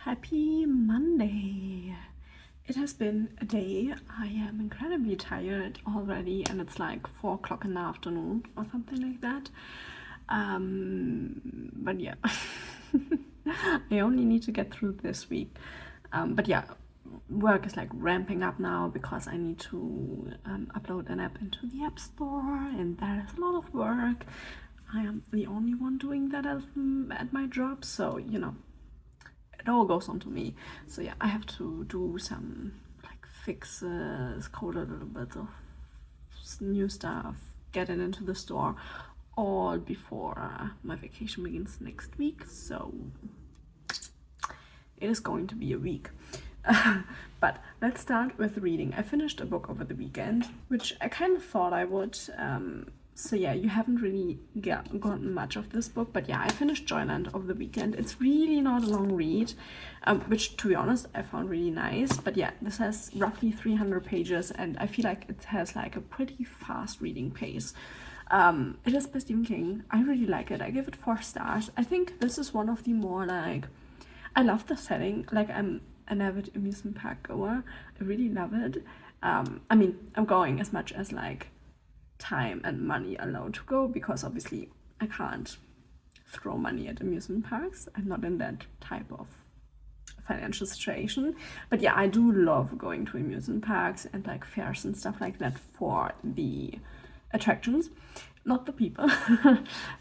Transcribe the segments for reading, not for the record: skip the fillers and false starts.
Happy Monday! It has been a day. I am incredibly tired already, and it's like 4 o'clock in the afternoon or something like that. But yeah, I only need to get through this week. But yeah, work is like ramping up now because I need to upload an app into the App Store, and that is a lot of work. I am the only one doing that at my job, so it all goes onto me. So yeah, I have to do some like fixes, code a little bit of new stuff, get it into the store, all before my vacation begins next week. So it is going to be a week. But let's start with reading. I finished a book over the weekend, which I kind of thought I would. So yeah, you haven't really gotten much of this book, but yeah, I finished Joyland over the weekend. It's really not a long read, which to be honest, I found really nice. But yeah, this has roughly 300 pages, and I feel like it has like a pretty fast reading pace. It is by Stephen King. I really like it. I give it 4 stars. I think this is one of the more like, I love the setting. Like, I'm an avid amusement park goer. I really love it. I mean, I'm going as much as like time and money allowed to go, because obviously I can't throw money at amusement parks. I'm not in that type of financial situation. But yeah, I do love going to amusement parks and like fairs and stuff like that for the attractions, not the people.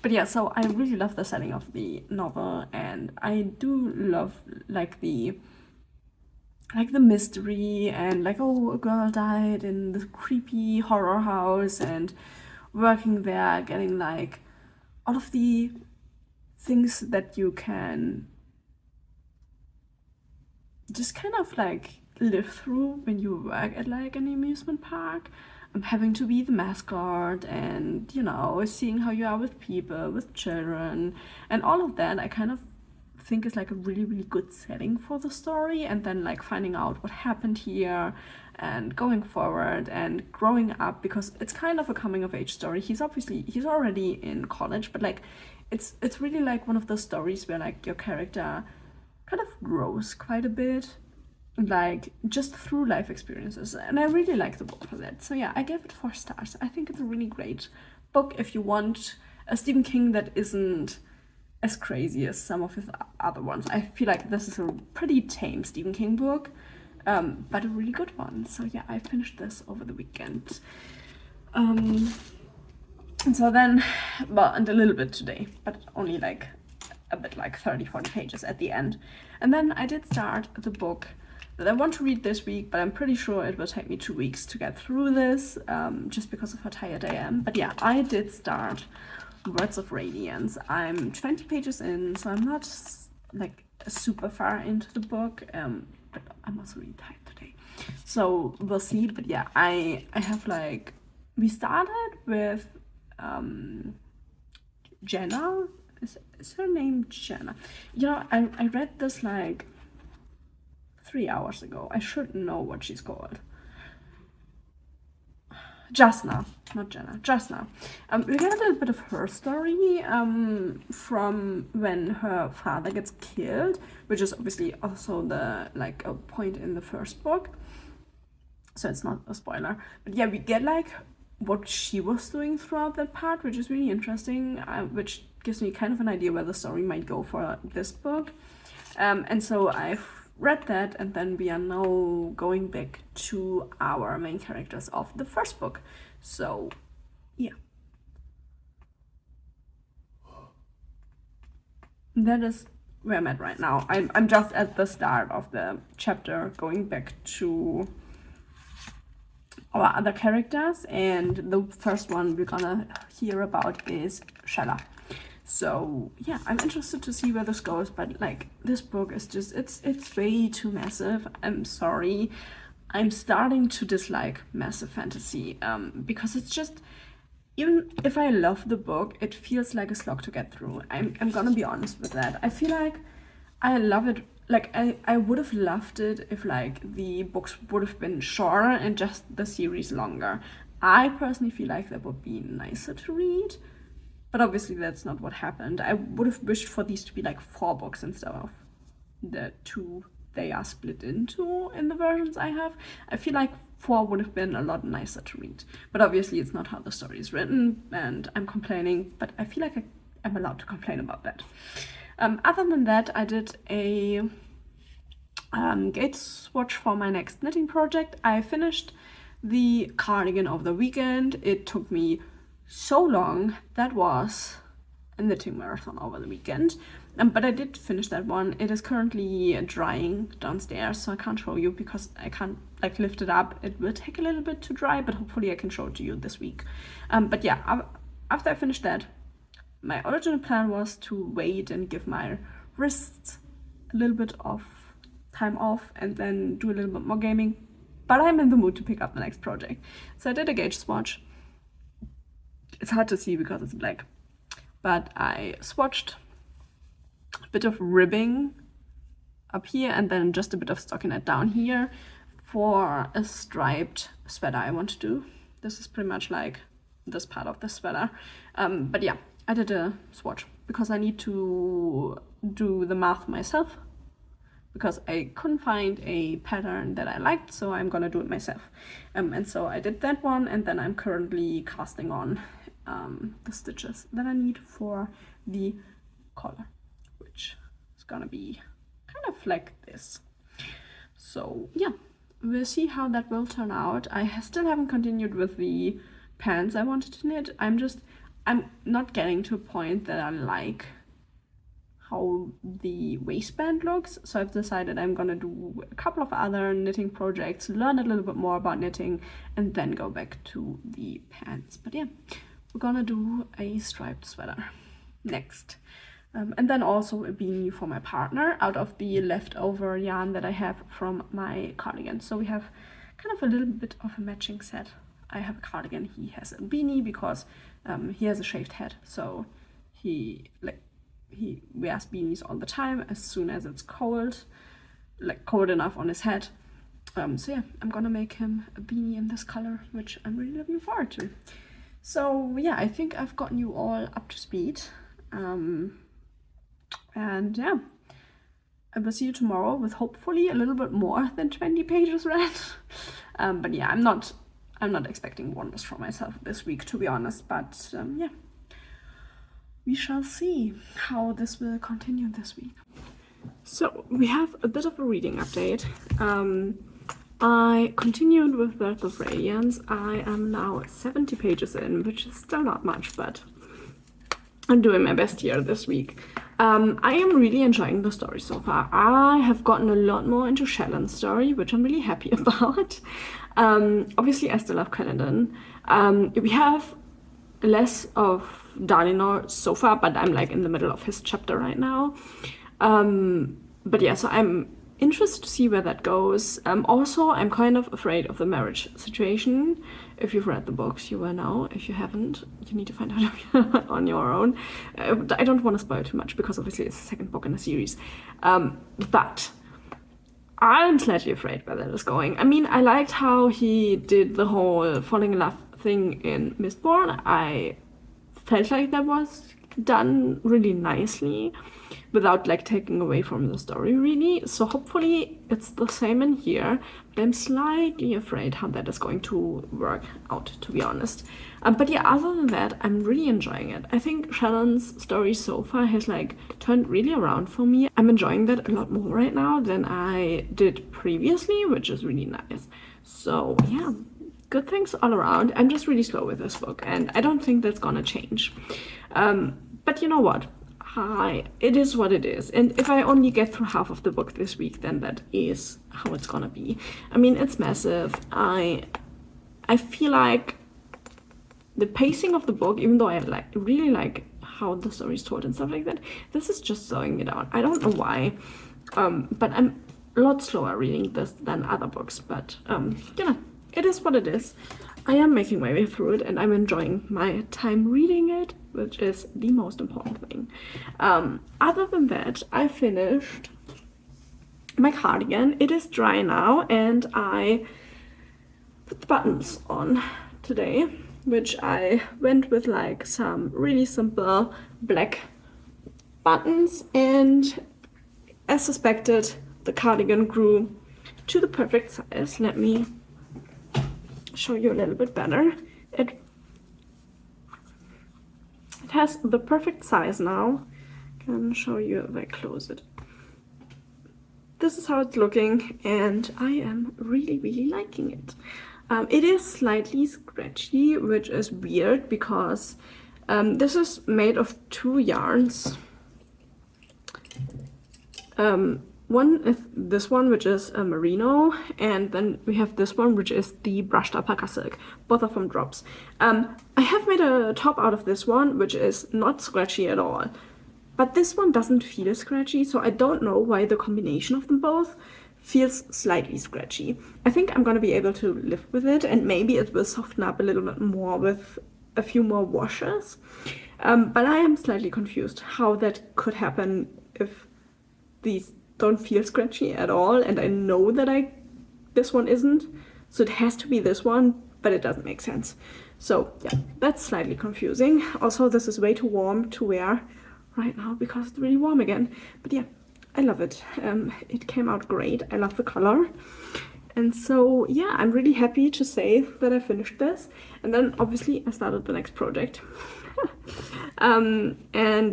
But yeah, so I really love the setting of the novel, and I do love like the mystery, and like, oh, a girl died in this creepy horror house, and working there, getting like all of the things that you can just kind of like live through when you work at like an amusement park. Having to be the mascot, and seeing how you are with people, with children, and all of that, I kind of think is like a really, really good setting for the story. And then like finding out what happened here and going forward and growing up, because it's kind of a coming of age story. He's already in college, but like it's really like one of those stories where like your character kind of grows quite a bit, like just through life experiences, and I really like the book for that. So yeah, I gave it 4 stars. I think it's a really great book if you want a Stephen King that isn't as crazy as some of his other ones. I feel like this is a pretty tame Stephen King book, but a really good one. So yeah, I finished this over the weekend. And so then, well, and a little bit today, but only like a bit, like 30-40 pages at the end. And then I did start the book that I want to read this week, but I'm pretty sure it will take me 2 weeks to get through this, just because of how tired I am. But yeah, I did start Words of Radiance. I'm 20 pages in, so I'm not like super far into the book, but I'm also really tired today, so we'll see. But yeah, I have like, we started with Jenna. Is her name Jenna? I read this like 3 hours ago. I should know what she's called. Jasna, not Jenna, Jasna. We get a little bit of her story from when her father gets killed, which is obviously also the like a point in the first book, so it's not a spoiler. But yeah, we get like what she was doing throughout that part, which is really interesting, which gives me kind of an idea where the story might go for this book. And so I've read that, and then we are now going back to our main characters of the first book. So yeah, that is where I'm at right now. I'm just at the start of the chapter, going back to our other characters, and the first one we're gonna hear about is Shella. So yeah, I'm interested to see where this goes, but like, this book is just, it's way too massive. I'm sorry. I'm starting to dislike massive fantasy, because it's just, even if I love the book, it feels like a slog to get through. I'm gonna be honest with that. I feel like I love it. Like, I would have loved it if like the books would have been shorter and just the series longer. I personally feel like that would be nicer to read. But obviously that's not what happened. I would have wished for these to be like 4 books instead of the two they are split into in the versions I have. I feel like 4 would have been a lot nicer to read. But obviously it's not how the story is written, and I'm complaining, but I feel like I'm allowed to complain about that. Other than that, I did a gauge swatch for my next knitting project. I finished the cardigan over the weekend. It took me so long. That was a knitting marathon over the weekend. But I did finish that one. It is currently drying downstairs, so I can't show you because I can't like lift it up. It will take a little bit to dry, but hopefully I can show it to you this week. But yeah, after I finished that, my original plan was to wait and give my wrists a little bit of time off and then do a little bit more gaming. But I'm in the mood to pick up the next project. So I did a gauge swatch. It's hard to see because it's black. But I swatched a bit of ribbing up here and then just a bit of stockinette down here for a striped sweater I want to do. This is pretty much like this part of the sweater. But yeah, I did a swatch because I need to do the math myself because I couldn't find a pattern that I liked, so I'm gonna do it myself. And so I did that one, and then I'm currently casting on the stitches that I need for the collar, which is gonna be kind of like this. So yeah, we'll see how that will turn out. I still haven't continued with the pants I wanted to knit. I'm not getting to a point that I like how the waistband looks, so I've decided I'm gonna do a couple of other knitting projects, learn a little bit more about knitting, and then go back to the pants. But yeah, we're gonna do a striped sweater next. And then also a beanie for my partner out of the leftover yarn that I have from my cardigan. So we have kind of a little bit of a matching set. I have a cardigan, he has a beanie because he has a shaved head, so he wears beanies all the time as soon as it's cold, like cold enough on his head. So yeah, I'm gonna make him a beanie in this color, which I'm really looking forward to. So yeah, I think I've gotten you all up to speed. And yeah, I will see you tomorrow with hopefully a little bit more than 20 pages read. But yeah, I'm not expecting wonders from myself this week, to be honest. But yeah, we shall see how this will continue this week. So we have a bit of a reading update. I continued with Birth of Radiance. I am now 70 pages in, which is still not much, but I'm doing my best here this week. I am really enjoying the story so far. I have gotten a lot more into Shallon's story, which I'm really happy about. Obviously, I still love Caledon. We have less of Dalinar so far, but I'm like in the middle of his chapter right now. But yeah, so I'm interested to see where that goes. Also, I'm kind of afraid of the marriage situation. If you've read the books, you will know. If you haven't, you need to find out on your own. I don't want to spoil too much because obviously it's the second book in a series. But I'm slightly afraid where that is going. I mean, I liked how he did the whole falling in love thing in Mistborn. I felt like that was done really nicely without like taking away from the story really. So hopefully it's the same in here, but I'm slightly afraid how that is going to work out, to be honest. But yeah, other than that, I'm really enjoying it. I think Shallon's story so far has like turned really around for me. I'm enjoying that a lot more right now than I did previously, which is really nice. So yeah, good things all around. I'm just really slow with this book, and I don't think that's gonna change. But you know what? It is what it is. And if I only get through half of the book this week, then that is how it's gonna be. I mean, it's massive. I feel like the pacing of the book, even though I really like how the story is told and stuff like that, this is just slowing me down. I don't know why. But I'm a lot slower reading this than other books. But you know, it is what it is. I am making my way through it, and I'm enjoying my time reading it, which is the most important thing. Other than that, I finished my cardigan. It is dry now, and I put the buttons on today, which I went with like some really simple black buttons, and as suspected, the cardigan grew to the perfect size. Let me show you a little bit better. It has the perfect size now. I can show you if I close it. This is how it's looking, and I am really, really liking it. It is slightly scratchy, which is weird because this is made of 2 yarns. One is this one, which is a merino, and then we have this one, which is the brushed alpaca silk. Both of them drops. I have made a top out of this one, which is not scratchy at all. But this one doesn't feel scratchy, so I don't know why the combination of them both feels slightly scratchy. I think I'm gonna be able to live with it, and maybe it will soften up a little bit more with a few more washes. But I am slightly confused how that could happen if these don't feel scratchy at all, and I know that this one isn't, so it has to be this one, but it doesn't make sense. So yeah, that's slightly confusing. Also, this is way too warm to wear right now because it's really warm again. But yeah, I love it. It came out great. I love the color. And so yeah, I'm really happy to say that I finished this. And then obviously I started the next project. And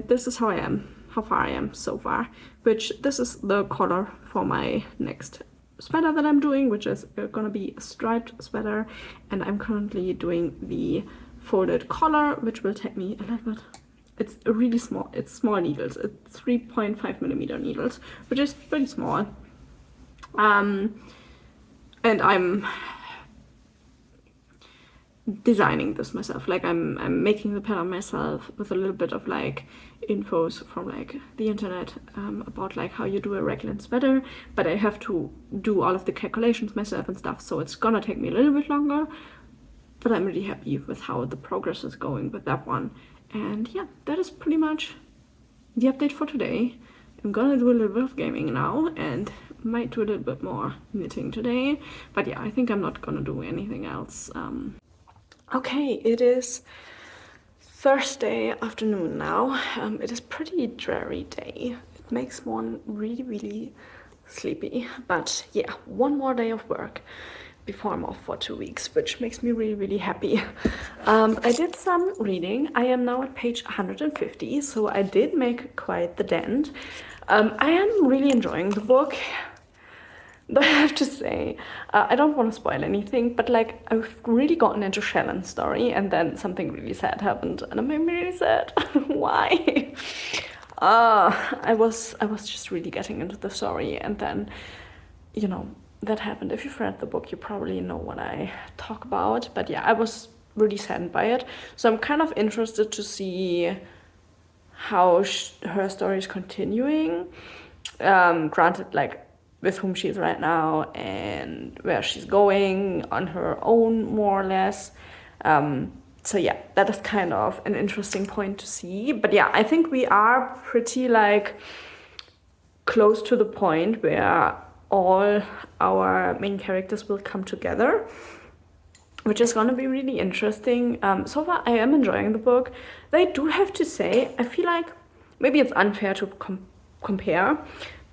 this is how far I am so far, which this is the color for my next sweater that I'm doing, which is gonna be a striped sweater. And I'm currently doing the folded collar, which will take me a little bit. It's really small. It's small needles. It's 3.5 millimeter needles, which is pretty small. And I'm designing this myself. Like I'm making the pattern myself with a little bit of like infos from like the internet about like how you do a raglan sweater, but I have to do all of the calculations myself and stuff, so it's gonna take me a little bit longer, but I'm really happy with how the progress is going with that one. And yeah, that is pretty much the update for today. I'm gonna do a little bit of gaming now and might do a little bit more knitting today, but yeah, I think I'm not gonna do anything else. Okay, it is Thursday afternoon now. It is pretty dreary day. It makes one really, really sleepy, but yeah, one more day of work before I'm off for 2 weeks, which makes me really, really happy. I did some reading. I am now at page 150, so I did make quite the dent. I am really enjoying the book, but I have to say, I don't want to spoil anything, but like I've really gotten into Shannon's story, and then something really sad happened, and it made me really sad. Why? I was just really getting into the story, and then, you know, that happened. If you've read the book, you probably know what I talk about. But yeah, I was really saddened by it. So I'm kind of interested to see how her story is continuing. Granted, like with whom she is right now and where she's going on her own, more or less. So yeah, that is kind of an interesting point to see. But yeah, I think we are pretty like close to the point where all our main characters will come together, which is going to be really interesting. So far, I am enjoying the book. I do have to say, I feel like maybe it's unfair to compare,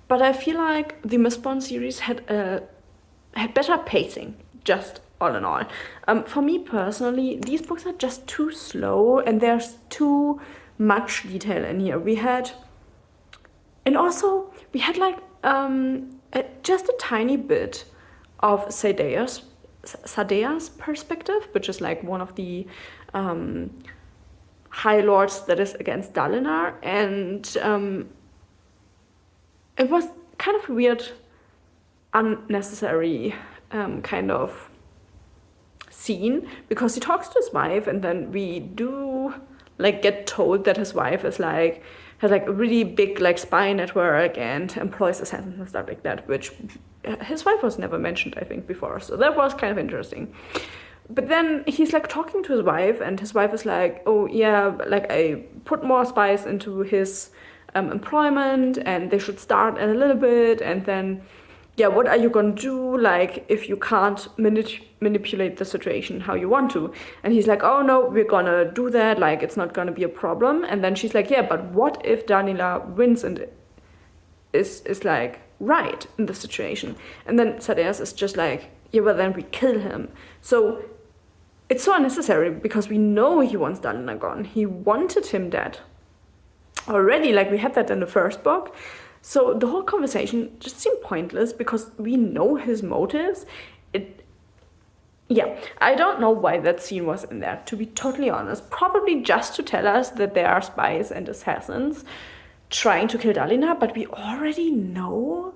but I feel like the Mistborn series had better pacing, just all in all. For me personally, these books are just too slow, and there's too much detail in here. We had like just a tiny bit of Sadea's perspective, which is like one of the High Lords that is against Dalinar, and it was kind of weird, unnecessary kind of scene, because he talks to his wife, and then we do like get told that his wife is like has like a really big like spy network and employs assassins and stuff like that, which his wife was never mentioned, I think, before. So that was kind of interesting. But then he's like talking to his wife, and his wife is like, oh yeah, like I put more spies into his employment, and they should start in a little bit, and then yeah, what are you gonna do like if you can't manipulate the situation how you want to? And he's like, oh no, we're gonna do that, like it's not gonna be a problem. And then she's like, yeah, but what if Daniela wins? And is like right in the situation. And then Sadeas is just like, yeah, well then we kill him. So it's so unnecessary because we know he wants Dalina gone. He wanted him dead already, like we had that in the first book. So the whole conversation just seemed pointless because we know his motives. Yeah, I don't know why that scene was in there, to be totally honest. Probably just to tell us that there are spies and assassins trying to kill Dalina, but we already know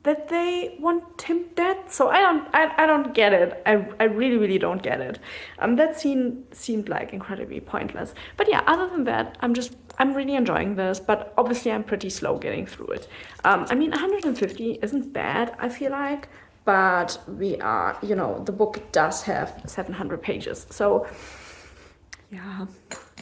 that they want him dead. So I don't get it. I really don't get it. That scene seemed like incredibly pointless. But yeah, other than that, I'm really enjoying this, but obviously I'm pretty slow getting through it. I mean, 150 isn't bad, I feel like, but we are, the book does have 700 pages. So yeah,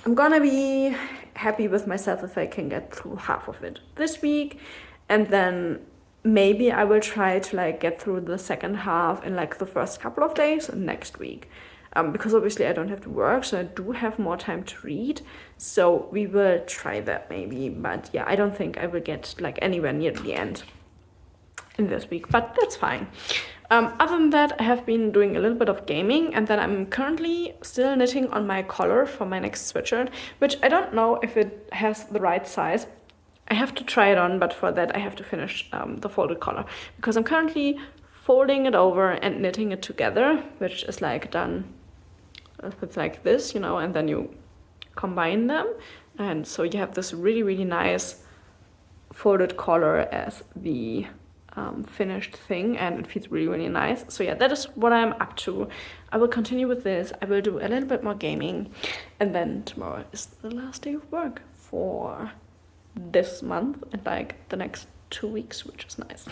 I'm gonna be happy with myself if I can get through half of it this week, and then maybe I will try to like get through the second half in like the first couple of days next week. Because obviously I don't have to work, so I do have more time to read. So we will try that maybe. But yeah, I don't think I will get like anywhere near the end in this week, but that's fine. Other than that, I have been doing a little bit of gaming, and then I'm currently still knitting on my collar for my next sweatshirt, which I don't know if it has the right size. I have to try it on, but for that I have to finish the folded collar, because I'm currently folding it over and knitting it together, which is like done with like this, and then you combine them, and so you have this really nice folded collar as the finished thing, and it feels really nice. So yeah, that is what I'm up to. I will continue with this. I will do a little bit more gaming, and then tomorrow is the last day of work for this month and like the next 2 weeks, which is nice.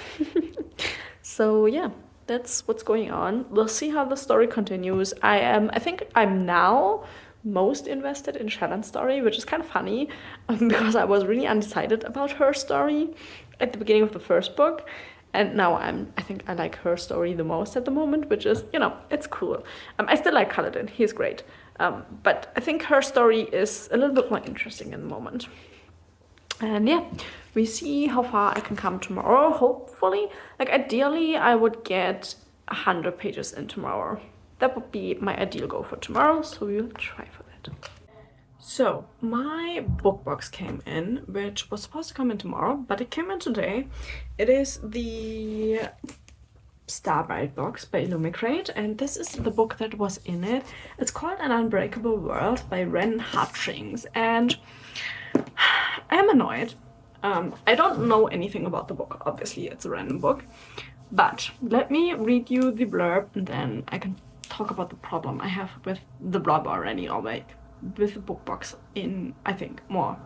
So yeah, that's what's going on. We'll see how the story continues. I think I'm now most invested in Shannon's story, which is kind of funny because I was really undecided about her story at the beginning of the first book, and now I think I like her story the most at the moment, which is, it's cool. I still like Kaladin, he's great, but I think her story is a little bit more interesting in the moment. And yeah, we see how far I can come tomorrow, hopefully. Like ideally, I would get 100 pages in tomorrow. That would be my ideal goal for tomorrow, so we will try for that. So my book box came in, which was supposed to come in tomorrow, but it came in today. It is the Starbright box by Illumicrate, and this is the book that was in it. It's called An Unbreakable World by Ren Hutchings, and I am annoyed. I don't know anything about the book. Obviously, it's a random book. But let me read you the blurb, and then I can talk about the problem I have with the blurb already, or like with the book box in, I think, more.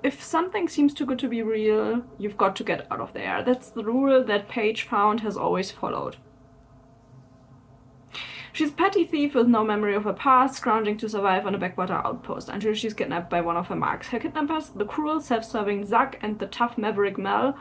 If something seems too good to be real, you've got to get out of there. That's the rule that Paige found has always followed. She's a petty thief with no memory of her past, scrounging to survive on a backwater outpost until she's kidnapped by one of her marks. Her kidnappers, the cruel, self-serving Zack and the tough maverick Mel,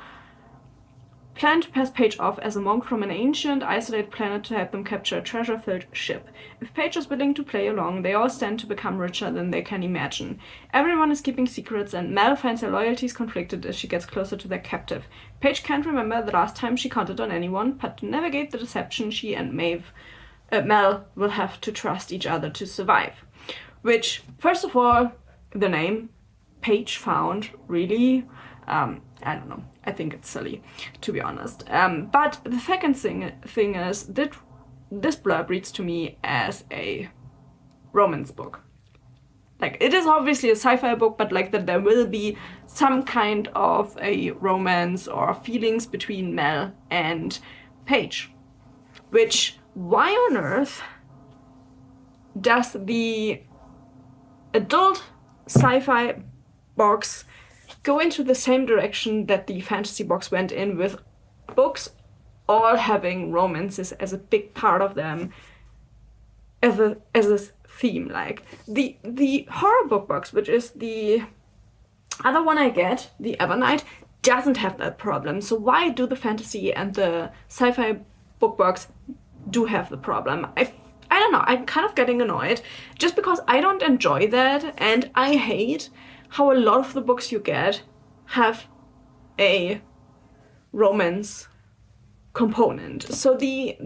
plan to pass Paige off as a monk from an ancient, isolated planet to help them capture a treasure-filled ship. If Paige is willing to play along, they all stand to become richer than they can imagine. Everyone is keeping secrets, and Mel finds her loyalties conflicted as she gets closer to their captive. Paige can't remember the last time she counted on anyone, but to navigate the deception, she and Mel will have to trust each other to survive. Which, first of all, the name, Paige Found, really, I don't know. I think it's silly, to be honest. But the second thing is that this blurb reads to me as a romance book. Like, it is obviously a sci-fi book, but like that there will be some kind of a romance or feelings between Mel and Paige. Which, why on earth does the adult sci-fi box go into the same direction that the fantasy box went in, with books all having romances as a big part of them, as a theme? Like the horror book box, which is the other one I get, the Evernight, doesn't have that problem. So why do the fantasy and the sci-fi book box do have the problem? I don't know, I'm kind of getting annoyed just because I don't enjoy that, and I hate how a lot of the books you get have a romance component. So with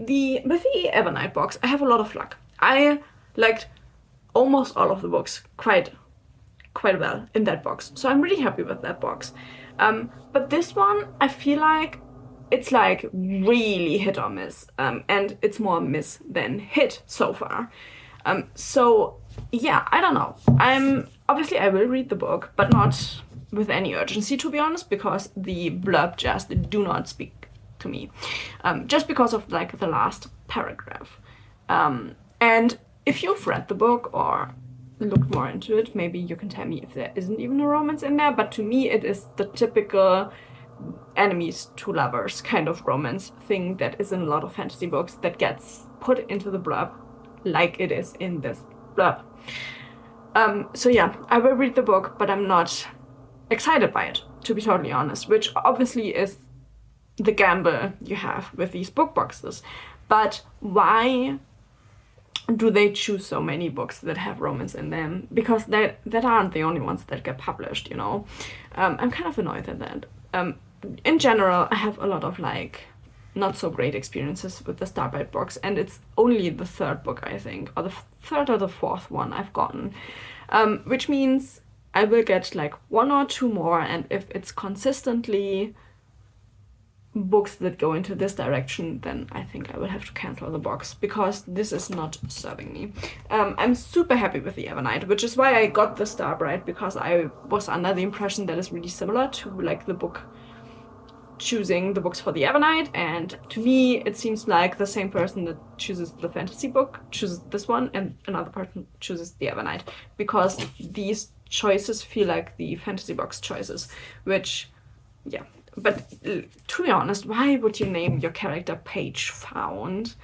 the Evernight box, I have a lot of luck. I liked almost all of the books quite well in that box, so I'm really happy with that box. But this one, I feel like it's like really hit or miss, and it's more miss than hit so far. So yeah, I don't know. I will read the book, but not with any urgency, to be honest, because the blurb just do not speak to me. Just because of like the last paragraph. And if you've read the book or looked more into it, maybe you can tell me if there isn't even a romance in there, but to me it is the typical enemies to lovers kind of romance thing that is in a lot of fantasy books that gets put into the blurb like it is in this blurb. So yeah, I will read the book, but I'm not excited by it, to be totally honest, which obviously is the gamble you have with these book boxes. But why do they choose so many books that have romance in them? Because that aren't the only ones that get published, you know. I'm kind of annoyed at that. In general, I have a lot of like not so great experiences with the Starbright box, and it's only the third book, I think, or the third or the fourth one I've gotten, which means I will get like one or two more, and if it's consistently books that go into this direction, then I think I will have to cancel the box, because this is not serving me. I'm super happy with the Evernight, which is why I got the Starbright, because I was under the impression that it's really similar to like the book choosing the books for the Evernight, and to me it seems like the same person that chooses the fantasy book chooses this one, and another person chooses the Evernight, because these choices feel like the fantasy box choices, which, yeah. But to be honest, why would you name your character Paige Found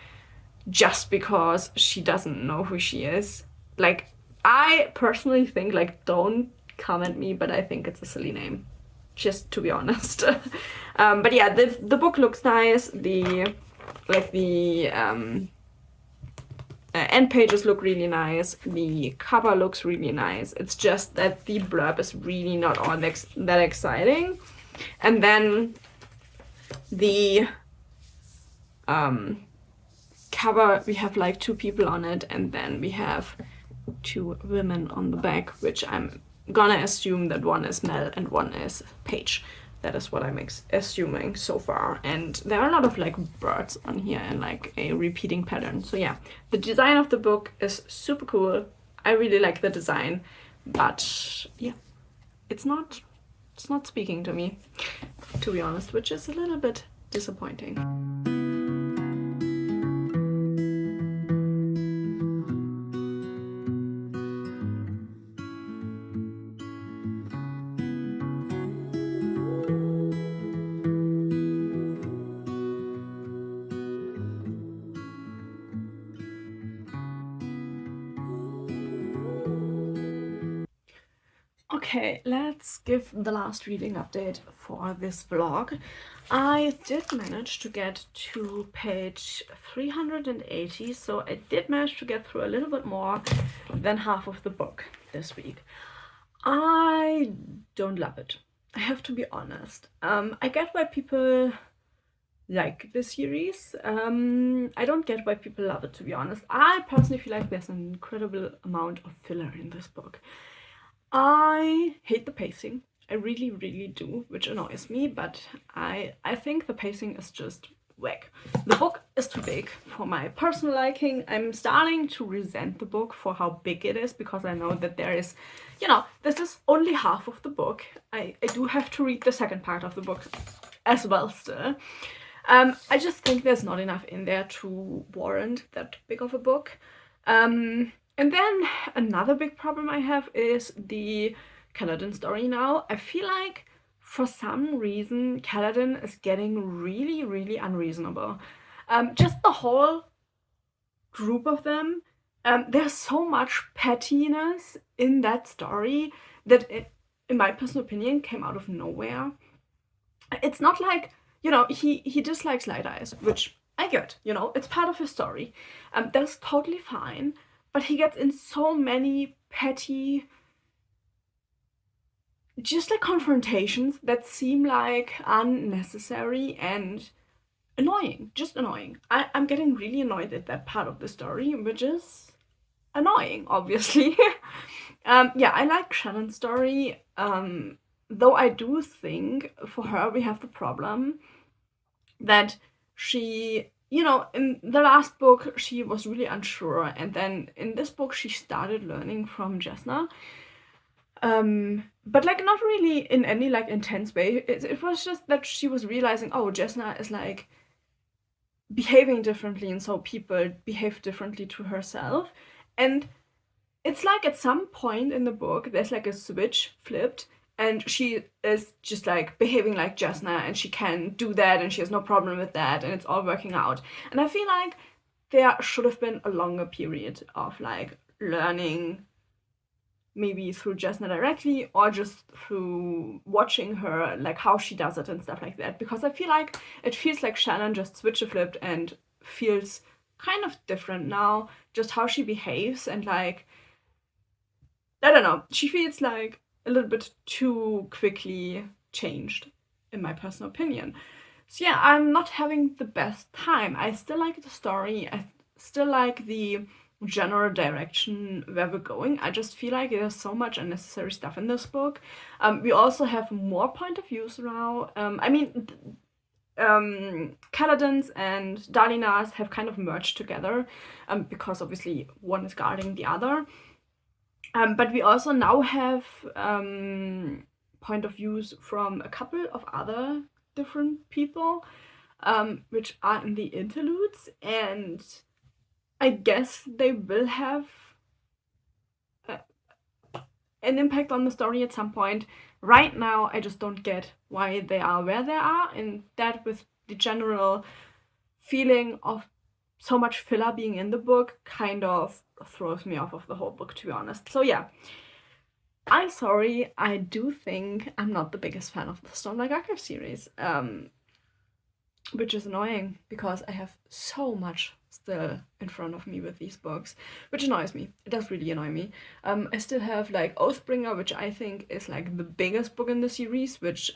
just because she doesn't know who she is? Like, I personally think, like, don't come at me, but I think it's a silly name, just to be honest. But yeah, the book looks nice. The end pages look really nice. The cover looks really nice. It's just that the blurb is really not all that exciting. And then the cover, we have like two people on it, and then we have two women on the back, which I'm gonna assume that one is Mel and one is Paige. That is what I'm assuming so far. And there are a lot of like birds on here and like a repeating pattern. So yeah, the design of the book is super cool. I really like the design, but yeah, it's not speaking to me, to be honest, which is a little bit disappointing. Okay, let's give the last reading update for this vlog. I did manage to get to page 380, so I did manage to get through a little bit more than half of the book this week. I don't love it, I have to be honest. I get why people like the series. I don't get why people love it, to be honest. I personally feel like there's an incredible amount of filler in this book. I hate the pacing. I really, really do, which annoys me, but I think the pacing is just whack. The book is too big for my personal liking. I'm starting to resent the book for how big it is, because I know that there is, you know, this is only half of the book. I do have to read the second part of the book as well still. I just think there's not enough in there to warrant that big of a book. And then another big problem I have is the Kaladin story now. I feel like for some reason Kaladin is getting really, really unreasonable. Just the whole group of them, there's so much pettiness in that story that it, in my personal opinion, came out of nowhere. It's not like, you know, he dislikes Light Eyes, which I get, you know, it's part of his story. That's totally fine. But he gets in so many petty just like confrontations that seem like unnecessary and annoying, just annoying. I'm getting really annoyed at that part of the story, which is annoying, obviously. Yeah, I like Shannon's story, though I do think for her we have the problem that she, in the last book she was really unsure, and then in this book she started learning from Jesna. But like not really in any like intense way. It was just that she was realizing, oh, Jesna is like behaving differently, and so people behave differently to herself. And it's like at some point in the book there's like a switch flipped, and she is just like behaving like Jesna, and she can do that, and she has no problem with that, and it's all working out. And I feel like there should have been a longer period of like learning, maybe through Jesna directly or just through watching her, like how she does it and stuff like that. Because I feel like it feels like Shannon just switch flipped and feels kind of different now, just how she behaves, and like, I don't know, she feels like a little bit too quickly changed, in my personal opinion. So yeah, I'm not having the best time. I still like the story. I still like the general direction where we're going. I just feel like there's so much unnecessary stuff in this book. We also have more point of views now. Kaladin's and Dalina's have kind of merged together, because obviously one is guarding the other. But we also now have point of views from a couple of other different people, which are in the interludes, and I guess they will have an impact on the story at some point. Right now, I just don't get why they are where they are, and that with the general feeling of so much filler being in the book kind of throws me off of the whole book, to be honest. So yeah, I'm sorry, I do think I'm not the biggest fan of the Stormlight Archive series, which is annoying because I have so much still in front of me with these books, which annoys me. It does really annoy me. I still have like Oathbringer, which I think is like the biggest book in the series, which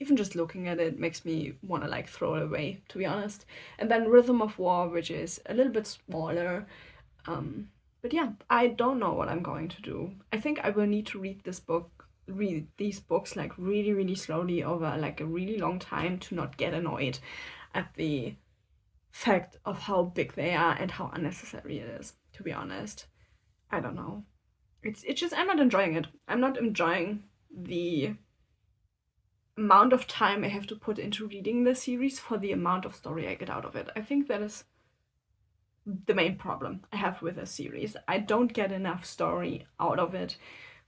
even just looking at it makes me want to like throw it away, to be honest. And then Rhythm of War, which is a little bit smaller. But yeah, I don't know what I'm going to do. I think I will need to read these books like really, really slowly over like a really long time to not get annoyed at the fact of how big they are and how unnecessary it is, to be honest. I don't know. It's just I'm not enjoying it. I'm not enjoying the amount of time I have to put into reading the series for the amount of story I get out of it. I think that is the main problem I have with a series. I don't get enough story out of it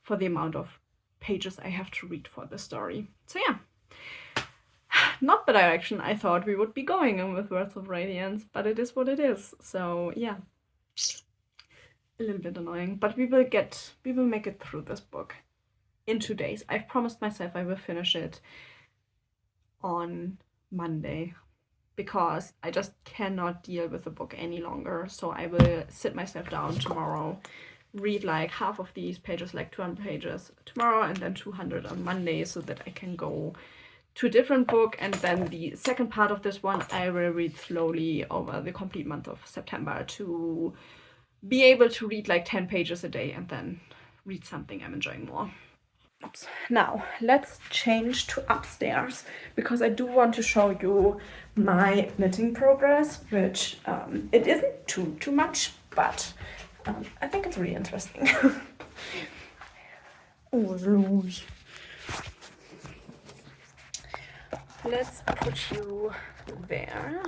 for the amount of pages I have to read for the story. So yeah, not the direction I thought we would be going in with Words of Radiance, but it is what it is. So yeah, a little bit annoying, but we will make it through this book in 2 days. I've promised myself I will finish it on Monday, because I just cannot deal with the book any longer. So I will sit myself down tomorrow, read like half of these pages, like 200 pages tomorrow, and then 200 on Monday, so that I can go to a different book. And then the second part of this one I will read slowly over the complete month of September to be able to read like 10 pages a day and then read something I'm enjoying more. Oops. Now let's change to upstairs, because I do want to show you my knitting progress, which it isn't too much, but I think it's really interesting. Oh, Louis. Let's put you there.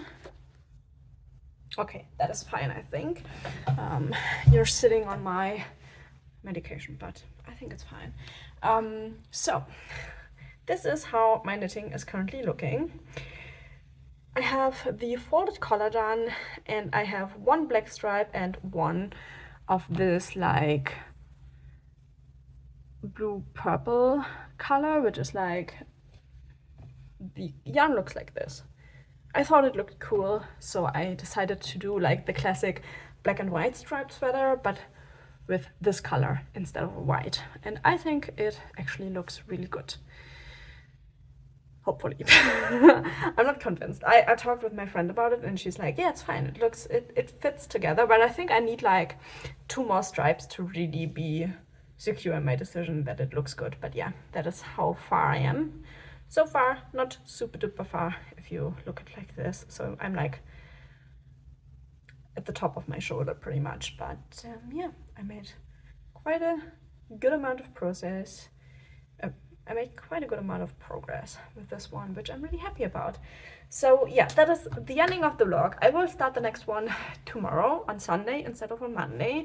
Okay, that is fine, I think. You're sitting on my medication, but I think it's fine. So this is how my knitting is currently looking. I have the folded collar done, and I have one black stripe and one of this like blue purple color, which is like, the yarn looks like this. I thought it looked cool, so I decided to do like the classic black and white striped sweater, but with this color instead of white. And I think it actually looks really good. Hopefully. I'm not convinced. I talked with my friend about it and she's like, yeah, it's fine. It fits together, but I think I need like 2 more stripes to really be secure in my decision that it looks good. But yeah, that is how far I am. So far, not super duper far if you look at it like this. So I'm like at the top of my shoulder pretty much. But yeah, I made quite a good amount of progress. I made quite a good amount of progress with this one, which I'm really happy about. So yeah, that is the ending of the vlog. I will start the next one tomorrow on Sunday instead of on Monday,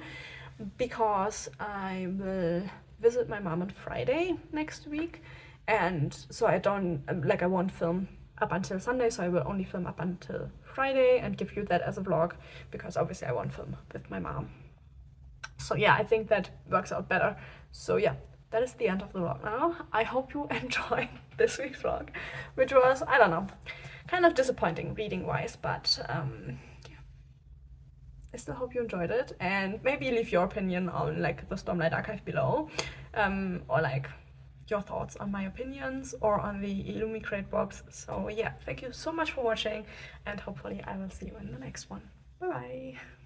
because I will visit my mom on Friday next week. And so I won't film up until Sunday, so I will only film up until Friday and give you that as a vlog, because obviously I won't film with my mom. So yeah, I think that works out better. So yeah, that is the end of the vlog now. I hope you enjoyed this week's vlog, which was, I don't know, kind of disappointing reading wise, but yeah, I still hope you enjoyed it, and maybe leave your opinion on like the Stormlight Archive below, or like your thoughts on my opinions or on the Illumi crate box. So yeah, thank you so much for watching, and hopefully I will see you in the next one. Bye bye.